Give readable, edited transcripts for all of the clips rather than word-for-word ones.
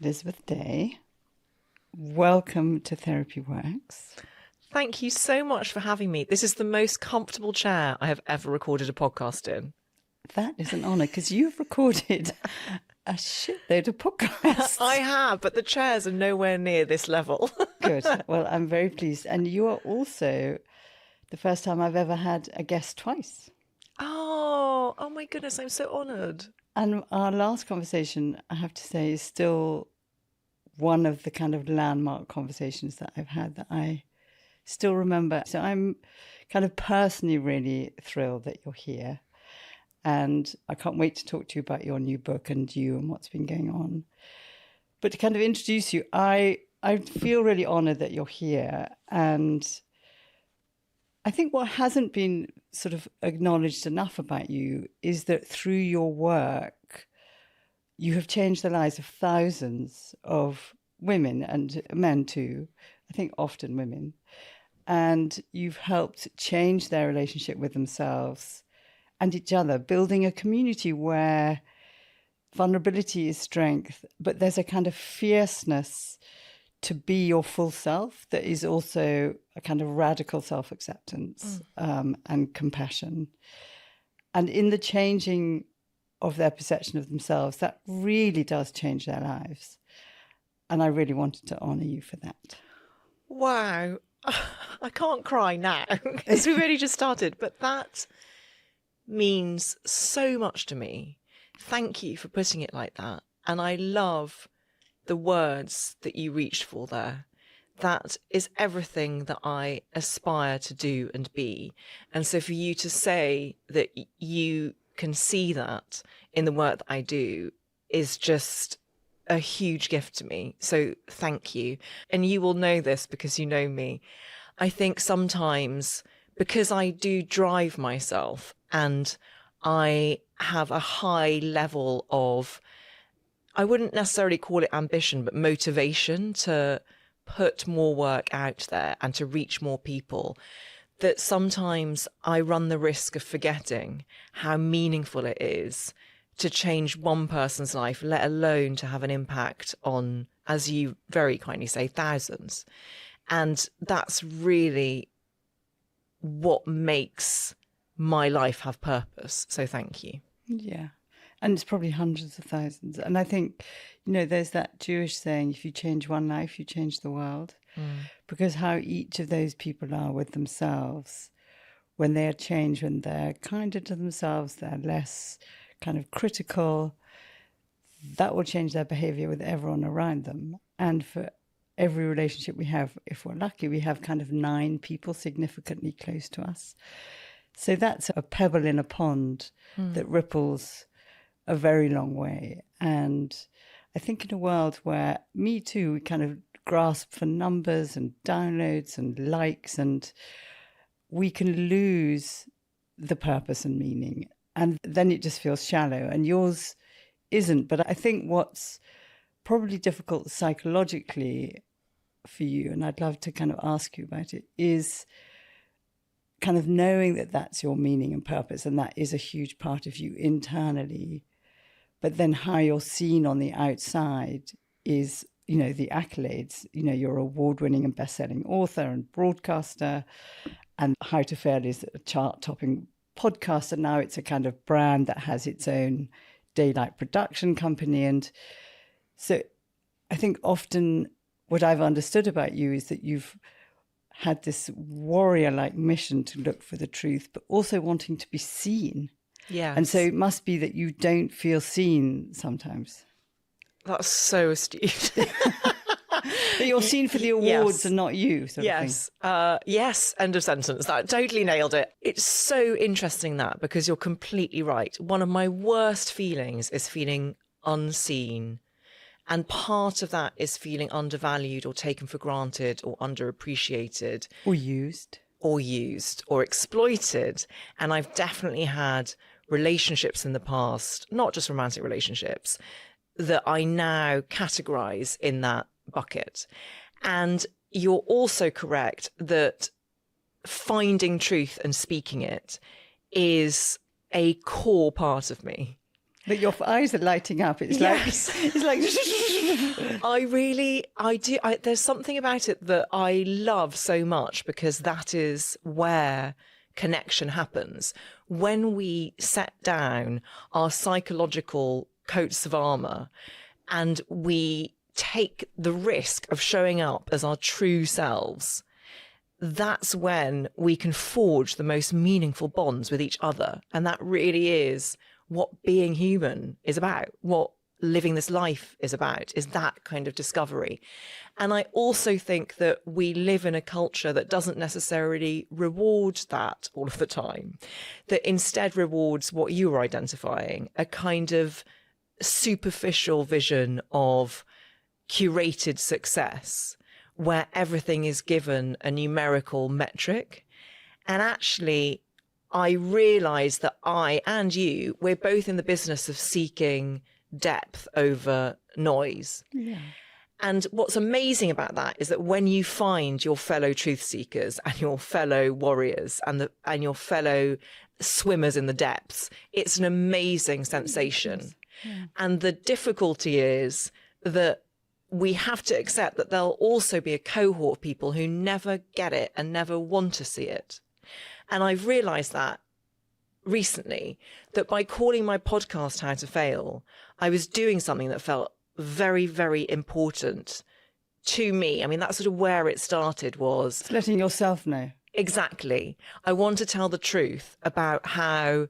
Elizabeth Day. Welcome to Therapy Works. Thank you so much for having me. This is the most comfortable chair I have ever recorded a podcast in. That is an honour because you've recorded a shitload of podcasts. I have, but the chairs are nowhere near this level. Good. Well, I'm very pleased. And you are also the first time I've ever had a guest twice. Oh my goodness, I'm so honoured. And our last conversation, I have to say, is still one of the kind of landmark conversations that I've had that I still remember. So I'm kind of personally really thrilled that you're here. And I can't wait to talk to you about your new book and you and what's been going on. But to kind of introduce you, I feel really honoured that you're here. And I think what hasn't been sort of acknowledged enough about you is that through your work, you have changed the lives of thousands of women and men too, I think often women. And you've helped change their relationship with themselves and each other, building a community where vulnerability is strength, but there's a kind of fierceness to be your full self that is also a kind of radical self-acceptance and compassion. And in the changing of their perception of themselves, that really does change their lives. And I really wanted to honour you for that. Wow. I can't cry now because we've only just started, but that means so much to me. Thank you for putting it like that. And I love the words that you reached for there. That is everything that I aspire to do and be. And so for you to say that you can see that in the work that I do is just a huge gift to me. So thank you. And you will know this because you know me. I think sometimes because I do drive myself and I have a high level of, I wouldn't necessarily call it ambition, but motivation to put more work out there and to reach more people, that sometimes I run the risk of forgetting how meaningful it is to change one person's life, let alone to have an impact on, as you very kindly say, thousands. And that's really what makes my life have purpose. So thank you. Yeah. And it's probably hundreds of thousands. And I think, you know, there's that Jewish saying, if you change one life, you change the world. Because how each of those people are with themselves, when they are changed, when they're kinder to themselves, they're less kind of critical, that will change their behavior with everyone around them. And for every relationship we have, if we're lucky, we have kind of 9 people significantly close to us. So that's a pebble in a pond that ripples a very long way. And I think in a world where, me too, we kind of grasp for numbers and downloads and likes, and we can lose the purpose and meaning. And then it just feels shallow, and yours isn't. But I think what's probably difficult psychologically for you, and I'd love to kind of ask you about it, is kind of knowing that that's your meaning and purpose, and that is a huge part of you internally. But then how you're seen on the outside is, you know, the accolades. You know, you're award-winning and best-selling author and broadcaster, and How to Fail is a chart-topping podcast, and now it's a kind of brand that has its own daylight production company. And so I think often what I've understood about you is that you've had this warrior-like mission to look for the truth, but also wanting to be seen. Yes. And so it must be that you don't feel seen sometimes. That's so astute. That you're seen for the awards and not you, sort of thing. Yes, end of sentence. That totally nailed it. It's so interesting that, because you're completely right. One of my worst feelings is feeling unseen. And part of that is feeling undervalued or taken for granted or underappreciated. Or used. Or exploited. And I've definitely had relationships in the past, not just romantic relationships, that I now categorize in that bucket. And you're also correct that finding truth and speaking it is a core part of me. But your eyes are lighting up. It's Yes. I do. There's something about it that I love so much, because that is where connection happens. When we set down our psychological coats of armor and we take the risk of showing up as our true selves, that's when we can forge the most meaningful bonds with each other. And that really is what being human is about, what living this life is about, is that kind of discovery. And I also think that we live in a culture that doesn't necessarily reward that all of the time, that instead rewards what you were identifying, a kind of superficial vision of curated success, where everything is given a numerical metric. And actually, I realise that I and you, we're both in the business of seeking depth over noise. Yeah. And what's amazing about that is that when you find your fellow truth seekers and your fellow warriors and your fellow swimmers in the depths, it's an amazing sensation. Yeah. And the difficulty is that we have to accept that there'll also be a cohort of people who never get it and never want to see it. And I've realized that recently, that by calling my podcast How to Fail, I was doing something that felt very, very important to me. I mean, that's sort of where it started, was it's letting yourself know. Exactly. I want to tell the truth about how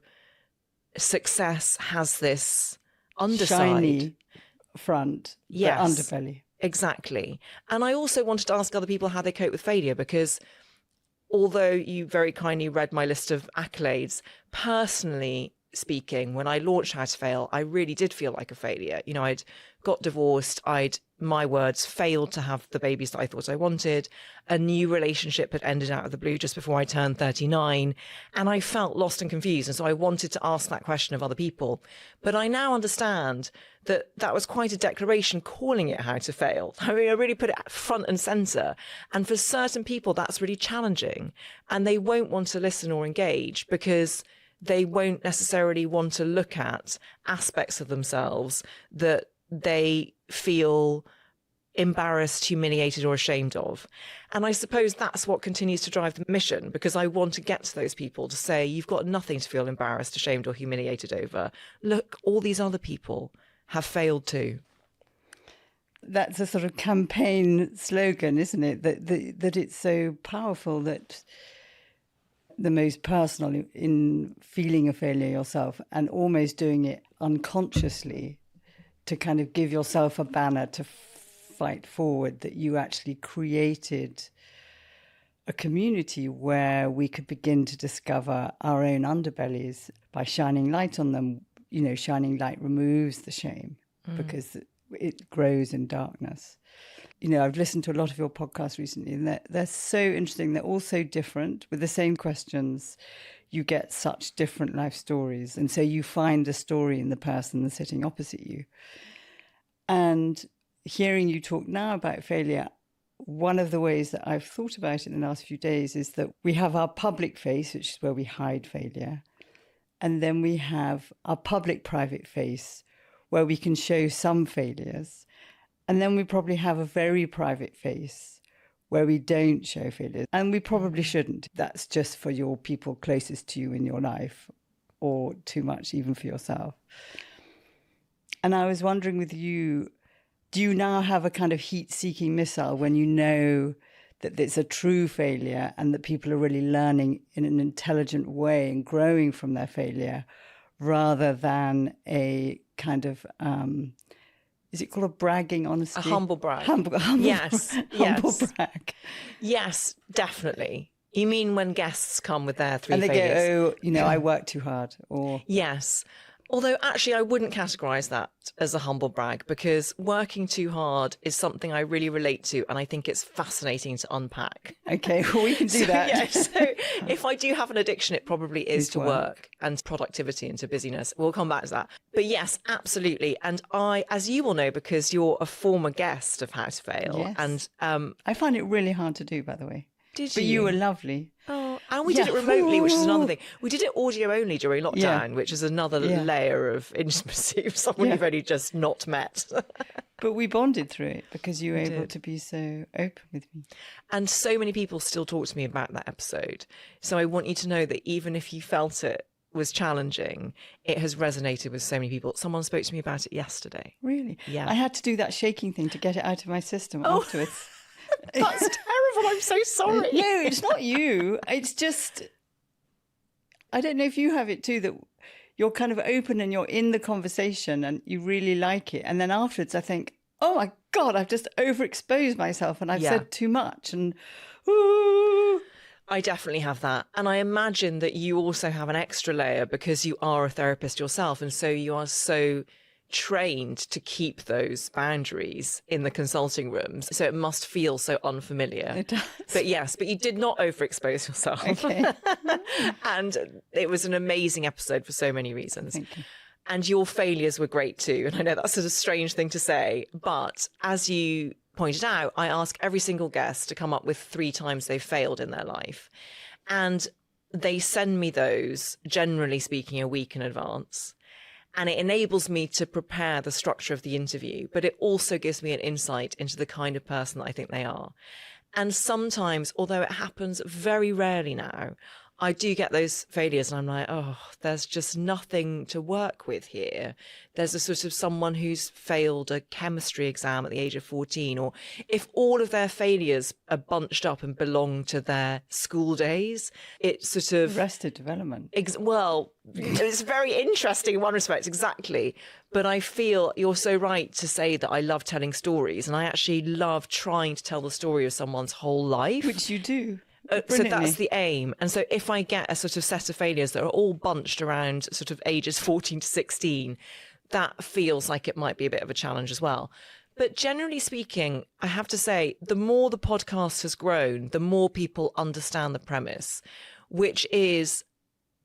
success has this underside. Shiny front, yes, the underbelly. Exactly. And I also wanted to ask other people how they cope with failure, because although you very kindly read my list of accolades, personally speaking, when I launched How to Fail, I really did feel like a failure. You know, I'd got divorced. My words, failed to have the babies that I thought I wanted. A new relationship had ended out of the blue just before I turned 39. And I felt lost and confused. And so I wanted to ask that question of other people. But I now understand that that was quite a declaration, calling it How to Fail. I mean, I really put it front and center. And for certain people, that's really challenging. And they won't want to listen or engage, because they won't necessarily want to look at aspects of themselves that they feel embarrassed, humiliated, or ashamed of. And I suppose that's what continues to drive the mission, because I want to get to those people to say, you've got nothing to feel embarrassed, ashamed, or humiliated over. Look, all these other people have failed too. That's a sort of campaign slogan, isn't it? That it's so powerful, that the most personal in feeling a failure yourself and almost doing it unconsciously to kind of give yourself a banner to fight forward, that you actually created a community where we could begin to discover our own underbellies by shining light on them. You know, shining light removes the shame because it grows in darkness. You know, I've listened to a lot of your podcasts recently, and they're so interesting. They're all so different with the same questions. You get such different life stories. And so you find a story in the person that's sitting opposite you. And hearing you talk now about failure, one of the ways that I've thought about it in the last few days is that we have our public face, which is where we hide failure. And then we have our public-private face, where we can show some failures. And then we probably have a very private face where we don't show failures. And we probably shouldn't. That's just for your people closest to you in your life, or too much even for yourself. And I was wondering with you, do you now have a kind of heat-seeking missile when you know that it's a true failure and that people are really learning in an intelligent way and growing from their failure, rather than a kind of... is it called a bragging honesty? A humble brag. Humble yes. brag. Yes, definitely. You mean when guests come with their three and they failures? go, oh, I work too hard, or... Yes. Although actually I wouldn't categorise that as a humble brag, because working too hard is something I really relate to, and I think it's fascinating to unpack. Okay, well, we can do that. Yeah, so if I do have an addiction, it probably is to work and productivity and to busyness. We'll come back to that. But yes, absolutely. And I, as you will know, because you're a former guest of How to Fail, yes. and I find it really hard to do, by the way. Did But you were lovely. Oh, and we did it remotely, which is another thing. We did it audio only during lockdown, Yeah. which is another layer of intimacy with someone you've only just not met. But we bonded through it because you were able to be so open with me. And so many people still talk to me about that episode. So I want you to know that even if you felt it was challenging, it has resonated with so many people. Someone spoke to me about it yesterday. Really? Yeah. I had to do that shaking thing to get it out of my system afterwards. That's terrible. I'm so sorry. No, it's not you. It's just, I don't know if you have it too, that you're kind of open and you're in the conversation and you really like it. And then afterwards I think, oh my God, I've just overexposed myself and I've said too much. And ooh. I definitely have that. And I imagine that you also have an extra layer because you are a therapist yourself. And so you are so trained to keep those boundaries in the consulting rooms. So it must feel so unfamiliar. It does. But yes, but you did not overexpose yourself. Okay. And it was an amazing episode for so many reasons. Thank you. And your failures were great too. And I know that's a strange thing to say, but as you pointed out, I ask every single guest to come up with 3 times they've failed in their life. And they send me those, generally speaking, a week in advance. And it enables me to prepare the structure of the interview, but it also gives me an insight into the kind of person that I think they are. And sometimes, although it happens very rarely now, I do get those failures and I'm like, oh, there's just nothing to work with here. There's a sort of someone who's failed a chemistry exam at the age of 14, or if all of their failures are bunched up and belong to their school days, it's sort of Arrested development. Well, it's very interesting in one respect, exactly. But I feel you're so right to say that I love telling stories, and I actually love trying to tell the story of someone's whole life. Which you do. So that's the aim. And so if I get a sort of set of failures that are all bunched around sort of ages 14 to 16, that feels like it might be a bit of a challenge as well. But generally speaking, I have to say, the more the podcast has grown, the more people understand the premise, which is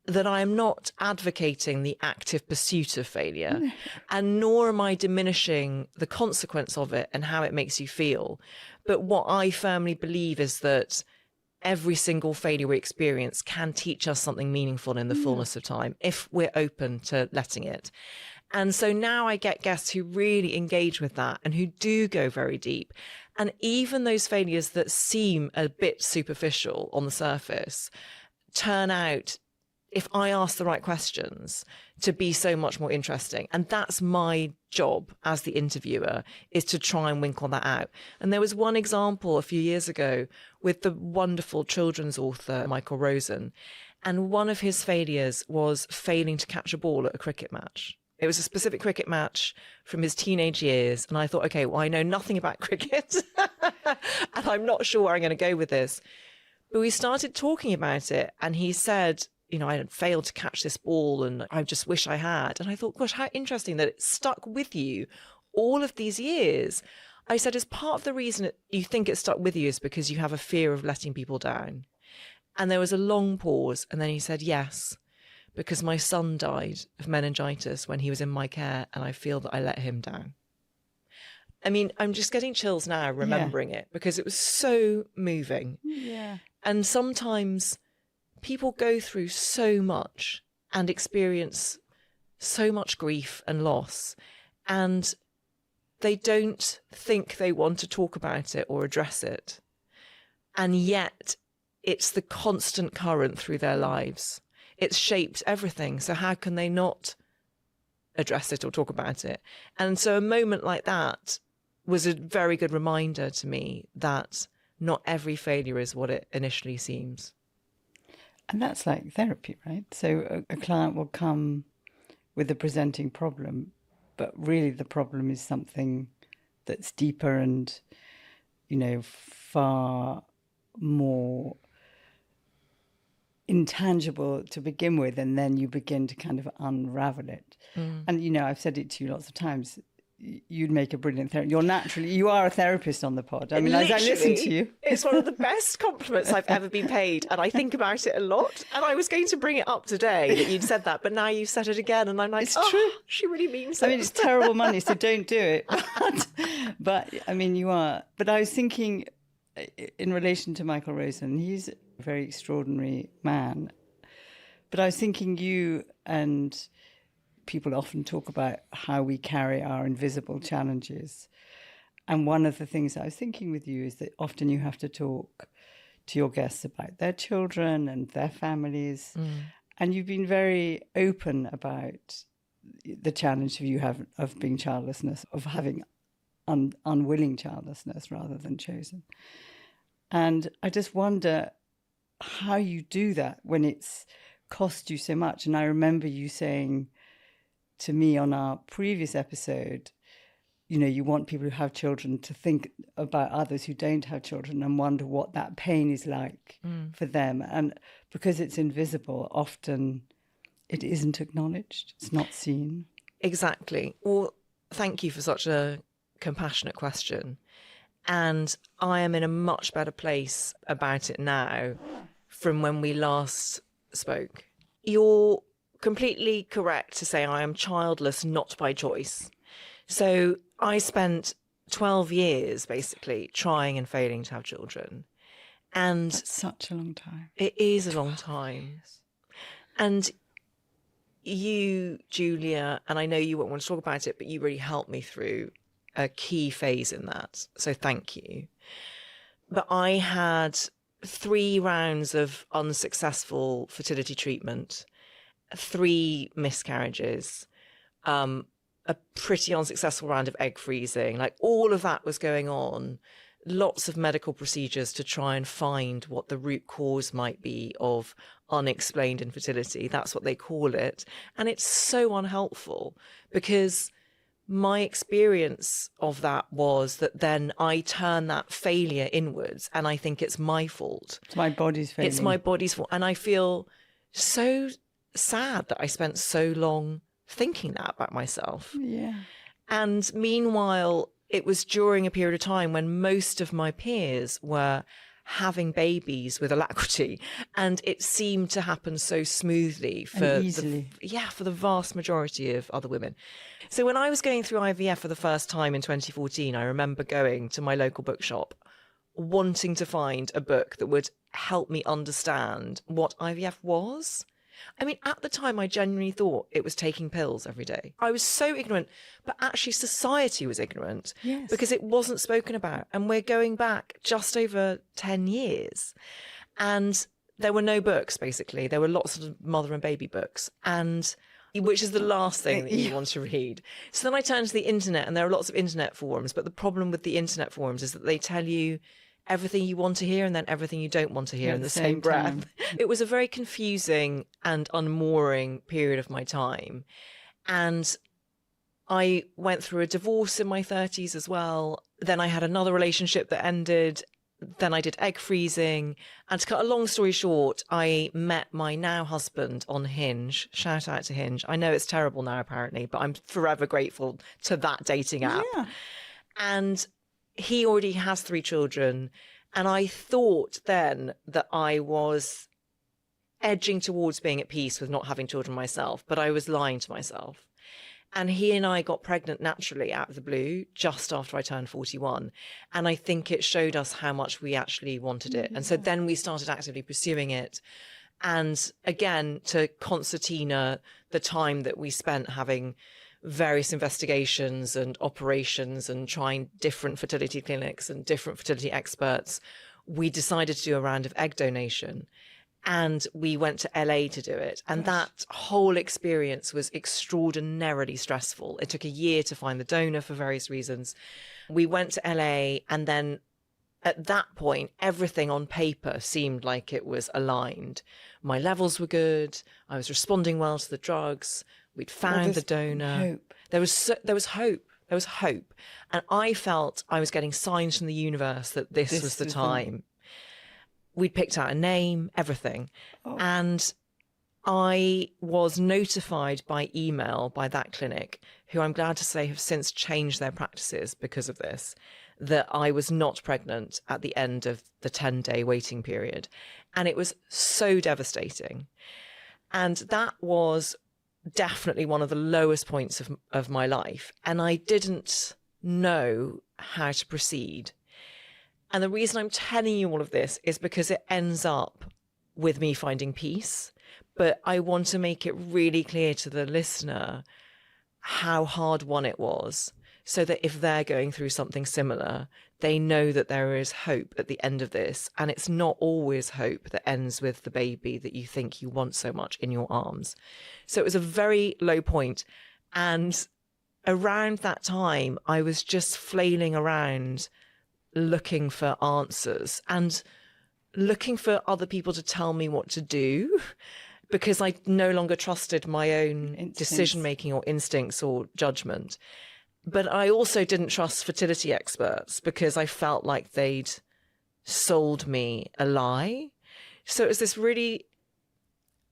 that I am not advocating the active pursuit of failure, and nor am I diminishing the consequence of it and how it makes you feel. But what I firmly believe is that every single failure we experience can teach us something meaningful in the fullness of time if we're open to letting it. And so now I get guests who really engage with that and who do go very deep. And even those failures that seem a bit superficial on the surface turn out, if I ask the right questions, to be so much more interesting. And that's my job as the interviewer, is to try and winkle that out. And there was one example a few years ago with the wonderful children's author, Michael Rosen. And one of his failures was failing to catch a ball at a cricket match. It was a specific cricket match from his teenage years. And I thought, okay, well, I know nothing about cricket and I'm not sure where I'm going to go with this. But we started talking about it and he said, you know, I had failed to catch this ball and I just wish I had. And I thought, gosh, how interesting that it stuck with you all of these years. I said, as part of the reason you think it stuck with you is because you have a fear of letting people down. And there was a long pause. And then he said, yes, because my son died of meningitis when he was in my care and I feel that I let him down. I mean, I'm just getting chills now remembering it because it was so moving. Yeah. And sometimes people go through so much and experience so much grief and loss, and they don't think they want to talk about it or address it. And yet it's the constant current through their lives. It's shaped everything. So how can they not address it or talk about it? And so a moment like that was a very good reminder to me that not every failure is what it initially seems. And that's like therapy, right? So a client will come with a presenting problem, but really the problem is something that's deeper and, you know, far more intangible to begin with, and then you begin to kind of unravel it. And, you know, I've said it to you lots of times, you'd make a brilliant therapist. You are a therapist on the pod. I mean, as I listen to you. It's one of the best compliments I've ever been paid. And I think about it a lot. And I was going to bring it up today that you'd said that, but now you've said it again. And I'm like, it's true. She really means it. I mean, it's terrible money, so don't do it. But I mean, you are. But I was thinking, in relation to Michael Rosen, he's a very extraordinary man. But I was thinking you and people often talk about how we carry our invisible challenges. And one of the things I was thinking with you is that often you have to talk to your guests about their children and their families. And you've been very open about the challenge you have of being childlessness, of having unwilling childlessness rather than chosen. And I just wonder how you do that when it's cost you so much. And I remember you saying to me on our previous episode, you know, you want people who have children to think about others who don't have children and wonder what that pain is like for them. And because it's invisible, often it isn't acknowledged, it's not seen. Exactly. Well, thank you for such a compassionate question. And I am in a much better place about it now from when we last spoke. You're completely correct to say I am childless, not by choice. So I spent 12 years basically trying and failing to have children. And that's such a long time. It is a long time. Years. And you, Julia, and I know you won't want to talk about it, but you really helped me through a key phase in that. So thank you. But I had 3 rounds of unsuccessful fertility treatment, 3 miscarriages, a pretty unsuccessful round of egg freezing. Like all of that was going on. Lots of medical procedures to try and find what the root cause might be of unexplained infertility. That's what they call it. And it's so unhelpful because my experience of that was that then I turn that failure inwards and I think it's my fault. It's my body's failing. It's my body's fault. And I feel so sad that I spent so long thinking that about myself. Yeah. And meanwhile, it was during a period of time when most of my peers were having babies with alacrity, and it seemed to happen so smoothly for easily. For the vast majority of other women. So when I was going through IVF for the first time in 2014, I remember going to my local bookshop, wanting to find a book that would help me understand what IVF was. I mean, at the time, I genuinely thought it was taking pills every day. I was so ignorant, but actually society was ignorant because it wasn't spoken about. And we're going back just over 10 years. And there were no books, basically. There were lots of mother and baby books, and which is the last thing that you want to read. So then I turned to the internet, and there are lots of internet forums. But the problem with the internet forums is that they tell you everything you want to hear and then everything you don't want to hear in the same breath. It was a very confusing and unmooring period of my time. And I went through a divorce in my 30s as well. Then I had another relationship that ended. Then I did egg freezing. And to cut a long story short, I met my now husband on Hinge. Shout out to Hinge. I know it's terrible now, apparently, but I'm forever grateful to that dating app. Yeah. And he already has 3 children. And I thought then that I was edging towards being at peace with not having children myself, but I was lying to myself. And he and I got pregnant naturally out of the blue just after I turned 41. And I think it showed us how much we actually wanted it. And so then we started actively pursuing it. And again, to concertina the time that we spent having various investigations and operations and trying different fertility clinics and different fertility experts, we decided to do a round of egg donation. And we went to LA to do it. And that whole experience was extraordinarily stressful. It took a year to find the donor for various reasons. We went to LA, and then at that point, everything on paper seemed like it was aligned. My levels were good. I was responding well to the drugs. We'd found the donor. Hope. There was hope. There was hope. And I felt I was getting signs from the universe that this was the time. We'd picked out a name, everything. Oh. And I was notified by email by that clinic, who I'm glad to say have since changed their practices because of this, that I was not pregnant at the end of the 10-day waiting period. And it was so devastating. And that was definitely one of the lowest points of my life. And I didn't know how to proceed. And the reason I'm telling you all of this is because it ends up with me finding peace. But I want to make it really clear to the listener how hard won it was, so that if they're going through something similar, they know that there is hope at the end of this. And it's not always hope that ends with the baby that you think you want so much in your arms. So it was a very low point. And around that time, I was just flailing around looking for answers and looking for other people to tell me what to do, because I no longer trusted my own decision-making or instincts or judgment. But I also didn't trust fertility experts because I felt like they'd sold me a lie. So it was this really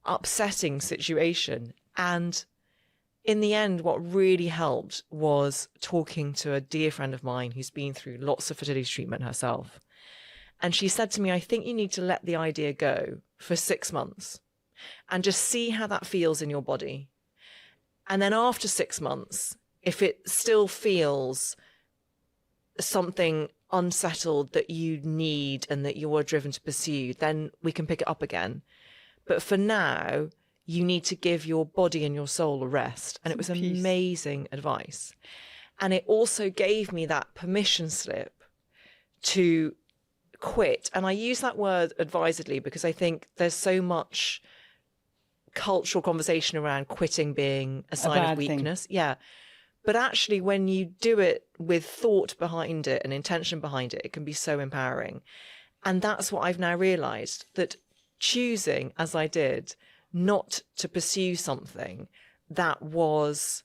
upsetting situation. And in the end, what really helped was talking to a dear friend of mine who's been through lots of fertility treatment herself. And she said to me, I think you need to let the idea go for 6 months and just see how that feels in your body. And then after 6 months, if it still feels something unsettled that you need and that you are driven to pursue, then we can pick it up again. But for now, you need to give your body and your soul a rest. And it was amazing advice. And it also gave me that permission slip to quit. And I use that word advisedly because I think there's so much cultural conversation around quitting being a sign of weakness. Yeah. But actually, when you do it with thought behind it and intention behind it, it can be so empowering. And that's what I've now realized, that choosing, as I did, not to pursue something that was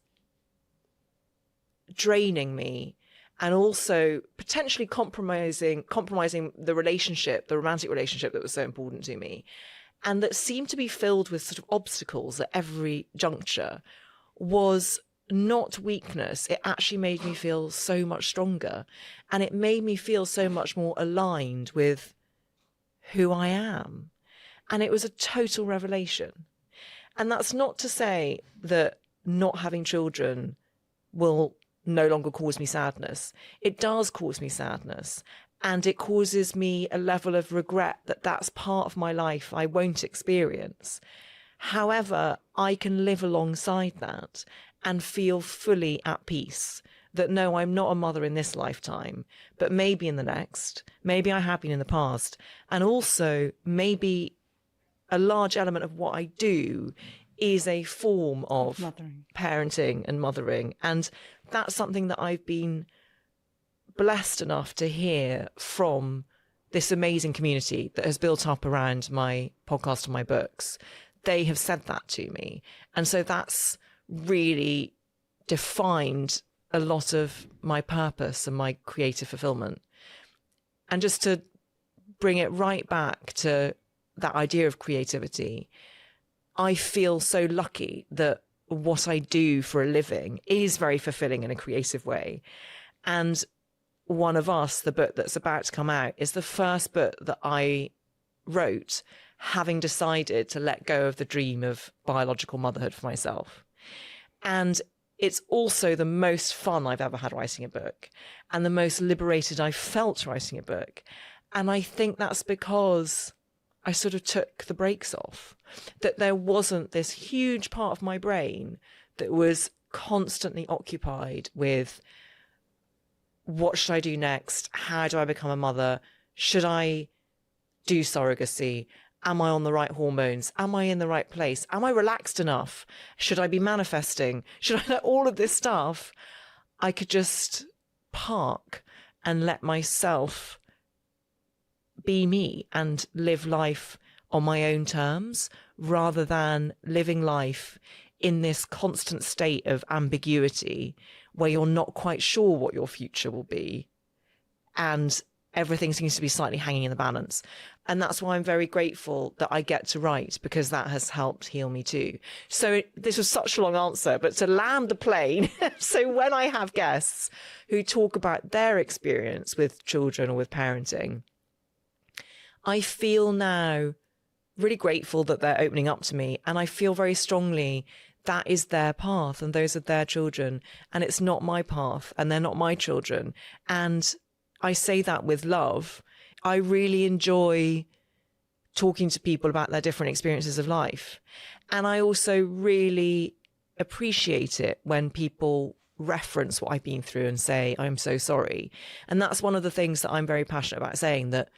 draining me and also potentially compromising the relationship, the romantic relationship that was so important to me, and that seemed to be filled with sort of obstacles at every juncture, was not weakness. It actually made me feel so much stronger, and it made me feel so much more aligned with who I am. And it was a total revelation. And that's not to say that not having children will no longer cause me sadness. It does cause me sadness. And it causes me a level of regret that that's part of my life I won't experience. However, I can live alongside that and feel fully at peace that no, I'm not a mother in this lifetime, but maybe in the next, maybe I have been in the past. And also maybe a large element of what I do is a form of parenting and mothering. And that's something that I've been blessed enough to hear from this amazing community that has built up around my podcast and my books. They have said that to me. And so that's really defined a lot of my purpose and my creative fulfillment. And just to bring it right back to that idea of creativity, I feel so lucky that what I do for a living is very fulfilling in a creative way. And One of Us, the book that's about to come out, is the first book that I wrote having decided to let go of the dream of biological motherhood for myself. And it's also the most fun I've ever had writing a book, and the most liberated I felt writing a book. And I think that's because I sort of took the brakes off, that there wasn't this huge part of my brain that was constantly occupied with, what should I do next? How do I become a mother? Should I do surrogacy? Am I on the right hormones? Am I in the right place? Am I relaxed enough? Should I be manifesting? Should I let all of this stuff? I could just park and let myself be me and live life on my own terms, rather than living life in this constant state of ambiguity where you're not quite sure what your future will be and everything seems to be slightly hanging in the balance. And that's why I'm very grateful that I get to write, because that has helped heal me too. So this was such a long answer, but to land the plane. So when I have guests who talk about their experience with children or with parenting, I feel now really grateful that they're opening up to me. And I feel very strongly that is their path and those are their children. And it's not my path and they're not my children. And I say that with love. I really enjoy talking to people about their different experiences of life. And I also really appreciate it when people reference what I've been through and say, I'm so sorry. And that's one of the things that I'm very passionate about saying, that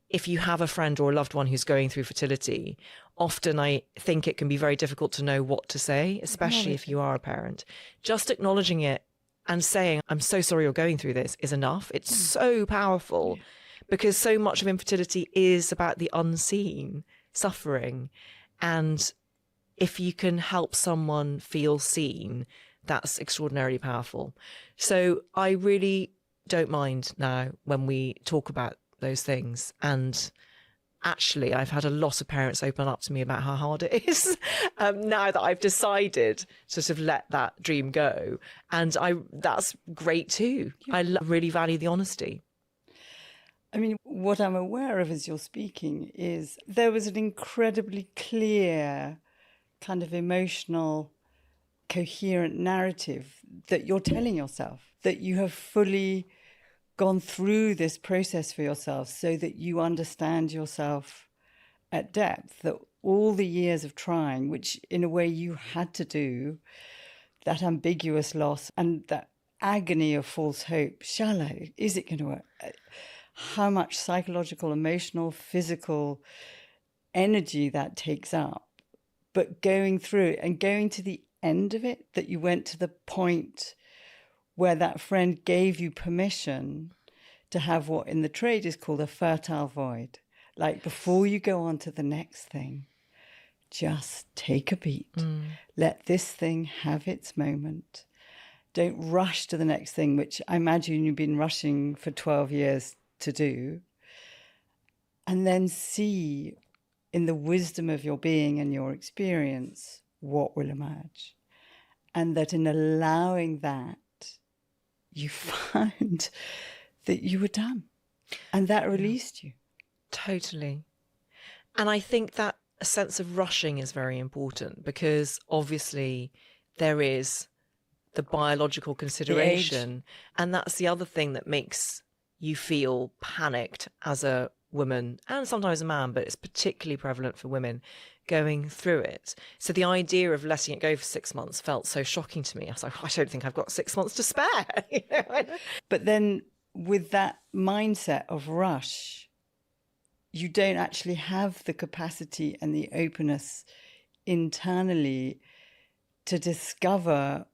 if you have a friend or a loved one who's going through fertility, often I think it can be very difficult to know what to say, especially if you are a parent. Just acknowledging it and saying, I'm so sorry you're going through this, is enough. It's so powerful, because so much of infertility is about the unseen suffering. And if you can help someone feel seen, that's extraordinarily powerful. So I really don't mind now when we talk about those things. And actually, I've had a lot of parents open up to me about how hard it is now that I've decided to sort of let that dream go. And that's great too. Yeah. I really value the honesty. I mean, what I'm aware of as you're speaking is there was an incredibly clear kind of emotional, coherent narrative that you're telling yourself, that you have fully gone through this process for yourself so that you understand yourself at depth, that all the years of trying, which in a way you had to do, that ambiguous loss and that agony of false hope, is it going to work? How much psychological, emotional, physical energy that takes up, but going through it and going to the end of it, that you went to the point where that friend gave you permission to have what in the trade is called a fertile void. Like, before you go on to the next thing, just take a beat. Let this thing have its moment. Don't rush to the next thing, which I imagine you've been rushing for 12 years to do. And then see, in the wisdom of your being and your experience, what will emerge. And that in allowing that, you found that you were done. And that released you. Totally. And I think that a sense of rushing is very important, because obviously there is the biological consideration. And that's the other thing that makes you feel panicked as a woman, and sometimes a man, but it's particularly prevalent for women going through it. So the idea of letting it go for 6 months felt so shocking to me. I was like, I don't think I've got 6 months to spare. You know? But then with that mindset of rush, you don't actually have the capacity and the openness internally to discover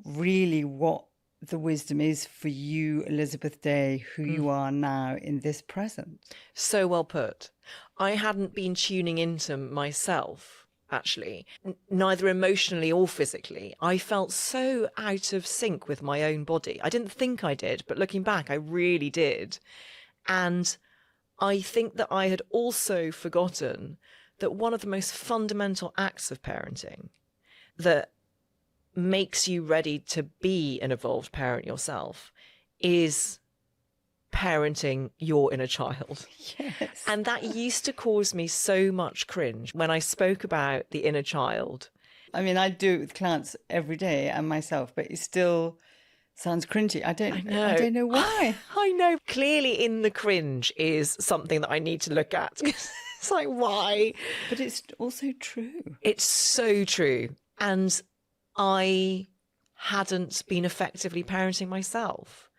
really what the wisdom is for you, Elizabeth Day, who you are now in this present. So well put. I hadn't been tuning into myself, actually, neither emotionally or physically. I felt so out of sync with my own body. I didn't think I did, but looking back, I really did. And I think that I had also forgotten that one of the most fundamental acts of parenting that makes you ready to be an evolved parent yourself is parenting your inner child. Yes. And that used to cause me so much cringe when I spoke about the inner child. I mean, I do it with clients every day and myself, but it still sounds cringy. I don't know why. I know. Clearly in the cringe is something that I need to look at. It's like, why? But it's also true. It's so true. And I hadn't been effectively parenting myself.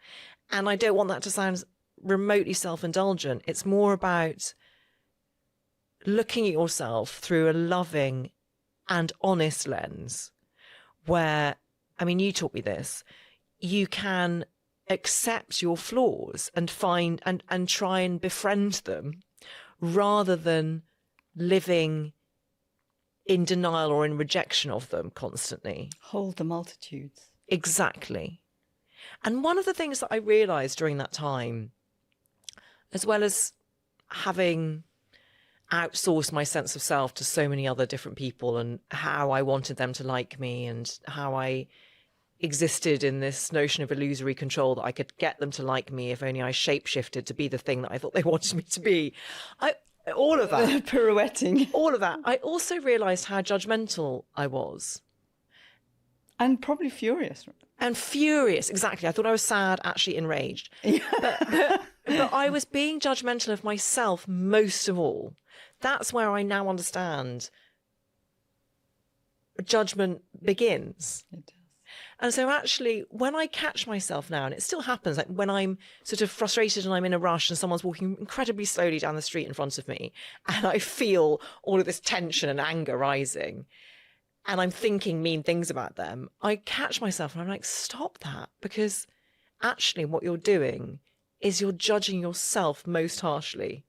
And I don't want that to sound remotely self-indulgent. It's more about looking at yourself through a loving and honest lens where, I mean, you taught me this, you can accept your flaws and find and try and befriend them rather than living in denial or in rejection of them constantly. Hold the multitudes. Exactly. And one of the things that I realised during that time, as well as having outsourced my sense of self to so many other different people and how I wanted them to like me and how I existed in this notion of illusory control that I could get them to like me if only I shapeshifted to be the thing that I thought they wanted me to be. All of that. Pirouetting. All of that. I also realised how judgmental I was. And probably furious. And furious, exactly. I thought I was sad, actually enraged. But I was being judgmental of myself most of all. That's where I now understand judgment begins. It does. And so actually, when I catch myself now, and it still happens, like when I'm sort of frustrated and I'm in a rush and someone's walking incredibly slowly down the street in front of me, and I feel all of this tension and anger rising, and I'm thinking mean things about them, I catch myself and I'm like, stop that. Because actually what you're doing is you're judging yourself most harshly.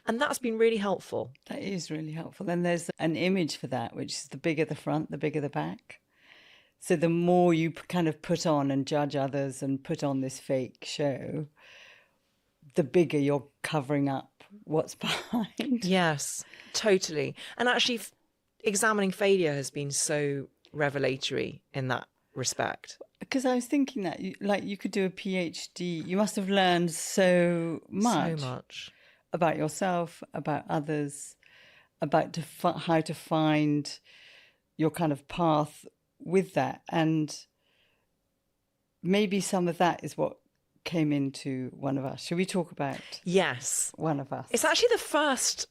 And that's been really helpful. That is really helpful. And there's an image for that, which is the bigger the front, the bigger the back. So the more you kind of put on and judge others and put on this fake show, the bigger you're covering up what's behind. Yes, totally. And actually, examining failure has been so revelatory in that respect. Because I was thinking that, you could do a PhD. You must have learned so much about yourself, about others, about how to find your kind of path with that. And maybe some of that is what came into One of Us. Should we talk about One of Us? It's actually the first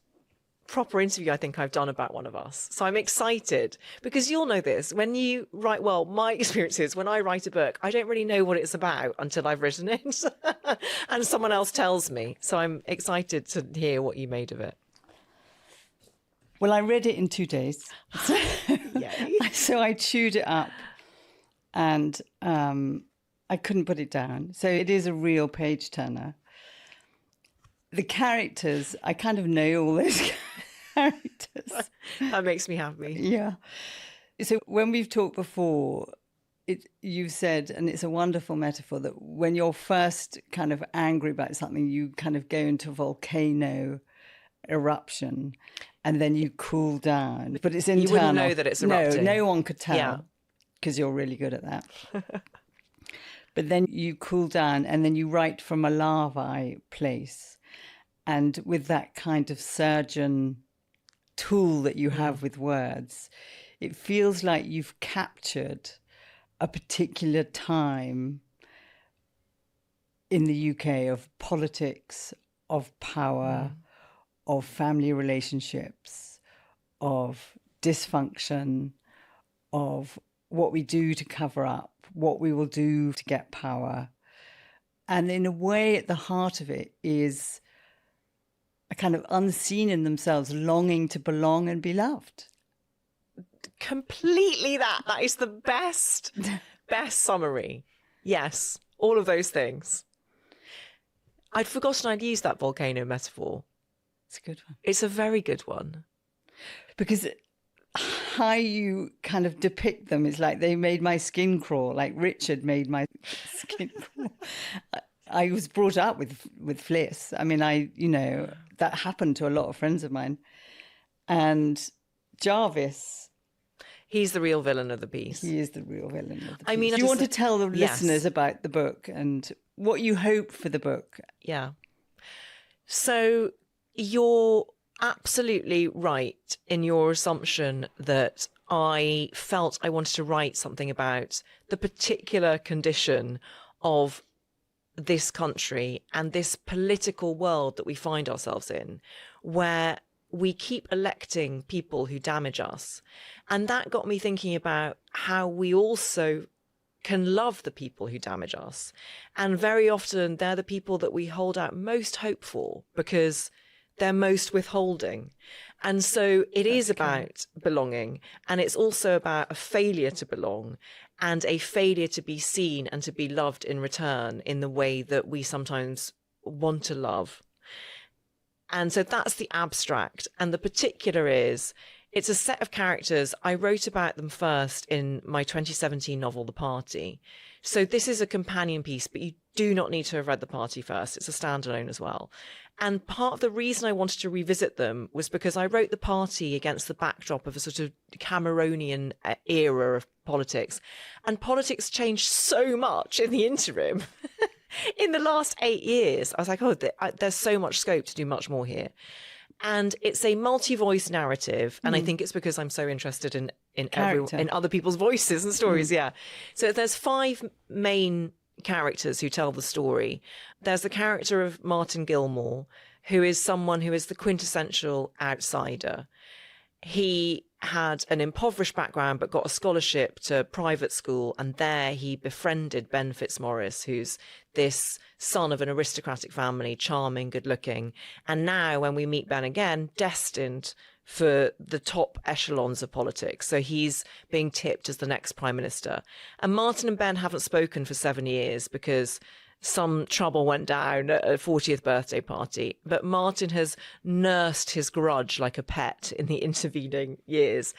proper interview I think I've done about One of Us. So I'm excited because you'll know this. When you write, well, my experience is when I write a book, I don't really know what it's about until I've written it and someone else tells me. So I'm excited to hear what you made of it. Well, I read it in 2 days. Yay. So I chewed it up and I couldn't put it down. So it is a real page turner. The characters, I kind of know all those characters. That makes me happy. Yeah. So when we've talked before, you've said, and it's a wonderful metaphor, that when you're first kind of angry about something, you kind of go into a volcano eruption and then you cool down. But it's internal. You wouldn't know that it's erupting. No one could tell because you're really good at that. But then you cool down and then you write from a larvae place. And with that kind of surgeon tool that you have with words, it feels like you've captured a particular time in the UK of politics, of power, of family relationships, of dysfunction, of what we do to cover up, what we will do to get power. And in a way, at the heart of it is a kind of unseen in themselves longing to belong and be loved. Completely that. That is the best summary. Yes, all of those things. I'd forgotten I'd used that volcano metaphor. It's a good one. It's a very good one. Because how you kind of depict them is like they made my skin crawl, like Richard made my skin crawl. I was brought up with Fliss. I mean, that happened to a lot of friends of mine. And Jarvis. He's the real villain of the piece. He is the real villain of the piece. I mean, do you want to tell the listeners about the book and what you hope for the book? Yeah. So you're absolutely right in your assumption that I felt I wanted to write something about the particular condition of this country and this political world that we find ourselves in, where we keep electing people who damage us. And that got me thinking about how we also can love the people who damage us. And very often they're the people that we hold out most hope for because they're most withholding. And so it is about belonging. And it's also about a failure to belong and a failure to be seen and to be loved in return in the way that we sometimes want to love. And so that's the abstract. And the particular is, it's a set of characters. I wrote about them first in my 2017 novel, The Party. So this is a companion piece, but you do not need to have read The Party first. It's a standalone as well. And part of the reason I wanted to revisit them was because I wrote The Party against the backdrop of a sort of Cameronian era of politics. And politics changed so much in the interim. In the last 8 years, I was like, there's so much scope to do much more here. And it's a multi-voice narrative. And I think it's because I'm so interested Character. other people's voices and stories. Yeah. So there's 5 main characters who tell the story. There's the character of Martin Gilmore, who is someone who is the quintessential outsider. He had an impoverished background but got a scholarship to private school, and there he befriended Ben Fitzmaurice, who's this son of an aristocratic family, charming, good looking, and now when we meet Ben again, destined for the top echelons of politics. So he's being tipped as the next prime minister. And Martin and Ben haven't spoken for 7 years because some trouble went down at a 40th birthday party, but Martin has nursed his grudge like a pet in the intervening years,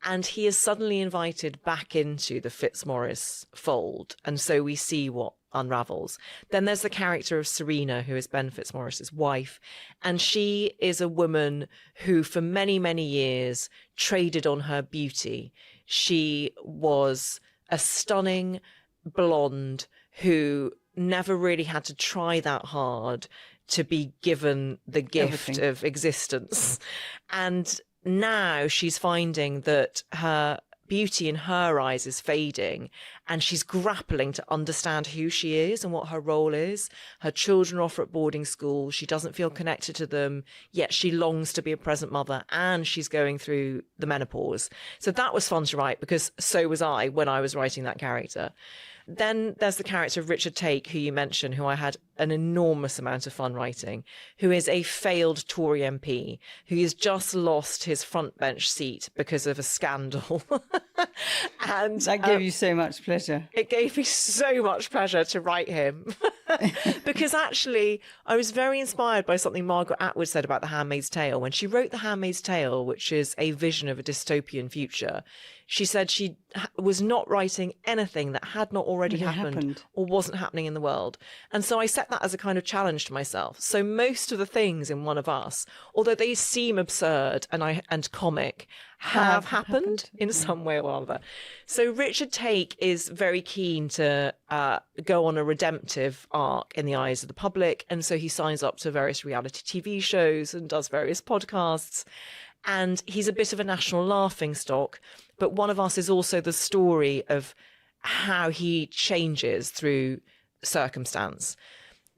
and he is suddenly invited back into the Fitzmaurice fold, and so we see what unravels. Then there's the character of Serena, who is Ben Fitzmaurice's wife, and she is a woman who for many, many years traded on her beauty. She was a stunning blonde who never really had to try that hard to be given the gift of existence. And now she's finding that her beauty in her eyes is fading, and she's grappling to understand who she is and what her role is. Her children are off at boarding school. She doesn't feel connected to them, yet she longs to be a present mother, and she's going through the menopause. So that was fun to write, because so was I when I was writing that character. Then there's the character of Richard Take, who you mentioned, who I had an enormous amount of fun writing, who is a failed Tory MP, who has just lost his front bench seat because of a scandal. And that gave you so much pleasure. It gave me so much pleasure to write him. Because actually, I was very inspired by something Margaret Atwood said about The Handmaid's Tale. When she wrote The Handmaid's Tale, which is a vision of a dystopian future, she said she was not writing anything that had not already happened or wasn't happening in the world. And so I set that as a kind of challenge to myself. So most of the things in One of Us, although they seem absurd and comic, have happened in some way or other. So Richard Take is very keen to go on a redemptive arc in the eyes of the public. And so he signs up to various reality TV shows and does various podcasts. And he's a bit of a national laughingstock. But One of Us is also the story of how he changes through circumstance.